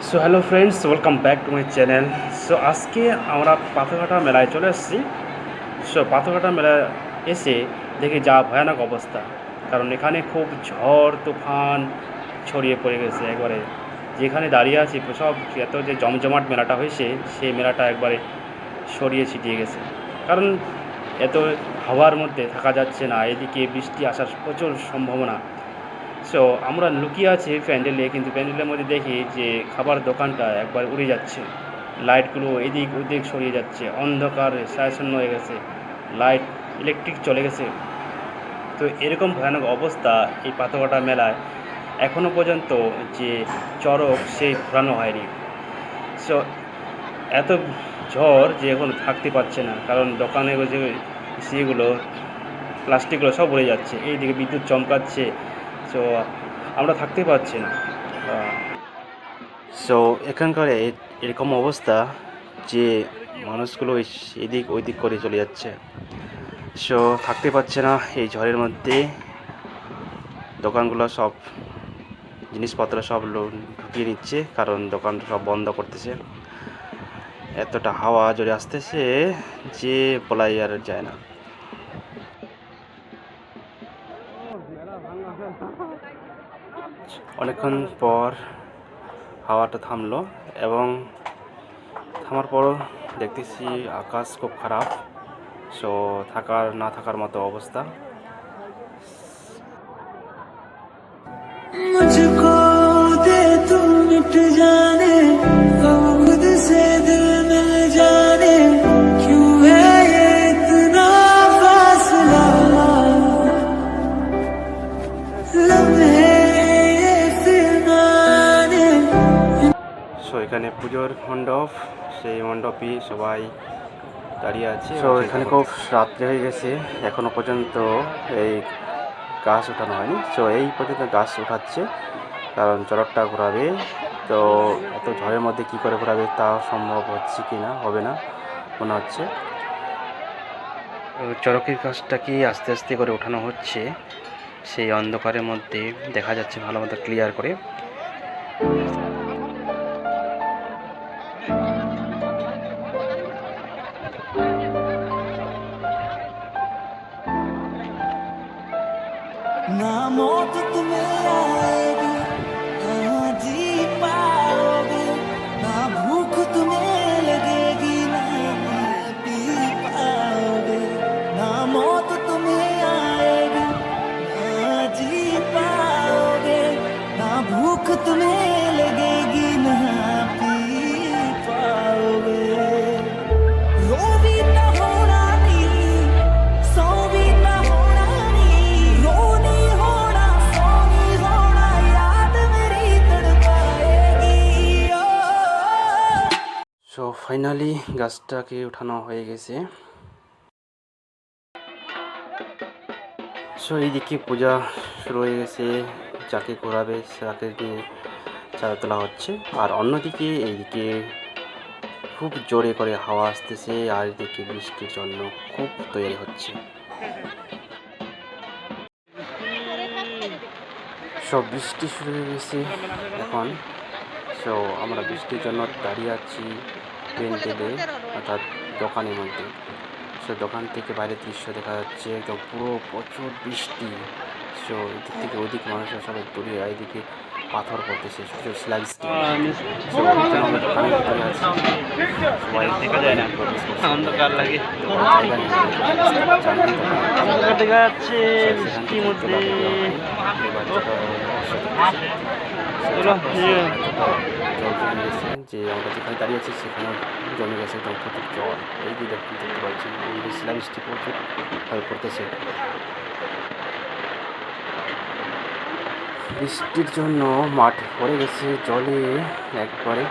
So hello friends, welcome back to my channel. So আজকে আমরা পাথরঘাটা মেলায় চলে এসেছি। সো পাথরঘাটা মেলায় এসে দেখি যা ভয়ানক অবস্থা, কারণ এখানে খুব ঝড় তুফান ছড়িয়ে পড়ে গেছে একবারে। যেখানে দাঁড়িয়ে আছি সব এত যে জমজমাট মেলাটা হয়েছে, সেই মেলাটা একবারে ছড়িয়ে ছিটিয়ে গেছে। কারণ এত হাওয়ার মধ্যে থাকা যাচ্ছে না, এদিকে বৃষ্টি আসার প্রচুর সম্ভাবনা। সো আমরা লুকিয়ে আছি প্যান্ডেলে, কিন্তু প্যান্ডেলের মধ্যে দেখি যে খাবার দোকানটা একবার উড়ে যাচ্ছে, লাইটগুলো এদিক ওদিক সরিয়ে যাচ্ছে, অন্ধকার ছায়াচ্ছন্ন হয়ে গেছে, লাইট ইলেকট্রিক চলে গেছে। তো এরকম ভয়ানক অবস্থা এই পাথরঘাটা মেলায় এখনও পর্যন্ত যে চড়ক সেই ঘোরানো হয়নি। সো এত ঝড় যে এখন থাকতে পারছে না, কারণ দোকানে যে সেগুলো প্লাস্টিকগুলো সব উড়ে যাচ্ছে, এইদিকে বিদ্যুৎ চমকাচ্ছে। সো আমরা থাকতে পারছি না। সো এখানকার এরকম অবস্থা যে মানুষগুলো এদিক ওই দিক করে চলে যাচ্ছে। সো থাকতে পারছে না এই ঝড়ের মধ্যে। দোকানগুলো সব জিনিসপত্র সব ঢুকিয়ে নিচ্ছে, কারণ দোকান সব বন্ধ করতেছে। এতটা হাওয়া জোরে আসতেছে যে বলাই আর যায় না। অনেকক্ষণ পর হাওয়াটা থামলো, এবং থামার পরও দেখতেছি আকাশ খুব খারাপ। সো থাকার না থাকার মতো অবস্থা। मुझको दे तू मिट जाने, गम खुद से दिल मिल जाने, क्यों है ये इतना फासला, लम्हे ये फिरनाने। সো এখানে পুজোর মণ্ডপ, সেই মণ্ডপই সবাই দাঁড়িয়ে আছে। সো এখানে খুব রাত্রে হয়ে গেছে, এখনও পর্যন্ত এই গাছ ওঠানো হয়নি। সো এই পর্যন্ত গাছ উঠাচ্ছে, কারণ চড়কটা ঘোরাবে। তো এত ঝড়ের মধ্যে কি করে ঘোরাবে তা সম্ভব হচ্ছে কি না, হবে না মনে হচ্ছে। চড়কের গাছটাকে আস্তে আস্তে করে ওঠানো হচ্ছে, সেই অন্ধকারের মধ্যে দেখা যাচ্ছে ভালো মতো ক্লিয়ার করে। ना मौत तुम्हें आएगी, ना जी पाओगे, ना भूख तुम्हें लगेगी, ना पी पाओगे। ना मौत तुम्हें आएगी, ना जी पाओगे, ना भूख तुम्हें लगेगी, ना पी पाओगे। रो भी ना होना नहीं, सो भी ना होना नहीं, रो नहीं होना, सो नहीं होना, याद मेरी तड़पाएगी। সো ফাইনালি গাছটাকে ওঠানো হয়ে গেছে। সো এইদিকে পূজা শুরু হয়ে গেছে, যাকে ঘোরাবে তাকে দিয়ে চাঁদা তোলা হচ্ছে। আর অন্যদিকে এইদিকে খুব জোরে করে হাওয়া আসতেছে, আর এদিকে বৃষ্টির জন্য খুব তৈরি হচ্ছে। সব বৃষ্টি শুরু হয়ে গেছে এখন। সো আমরা বৃষ্টির জন্য দাঁড়িয়ে আছি প্যান্ডেলে, অর্থাৎ দোকানের মধ্যে। সো দোকান থেকে বাইরের দৃশ্য দেখা যাচ্ছে, একদম পুরো প্রচুর বৃষ্টি। সো এদিক থেকে ওদিক মানুষের সবাই দূরে, এদিকে পাথর পড়তেছে, ছোটো ছোটো স্লাইস। সো আমরা দোকানের ভিতরে আছি, সবাই দেখা যায় না, অন্ধকার লাগে, দেখা যাচ্ছে বৃষ্টির মধ্যে। যে আমরা যেখানে দাঁড়িয়ে আছি সেখানে জমে গেছে একদম প্রচুর জল। এই যে দেখতে পাচ্ছি শিলাবৃষ্টি প্রচুর ভাবে পড়তেছে। বৃষ্টির জন্য মাঠ ভরে গেছে জলে একবারে,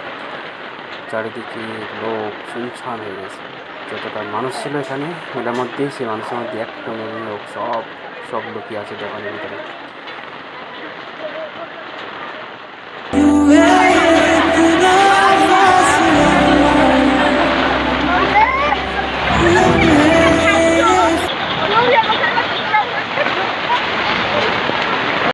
চারিদিকে লোক শুনশান হয়ে গেছে। যতটা মানুষ ছিল এখানে মেলার মধ্যে, সেই মানুষের মধ্যে একটা লোক সব লুকিয়ে আছে দোকানের ভিতরে।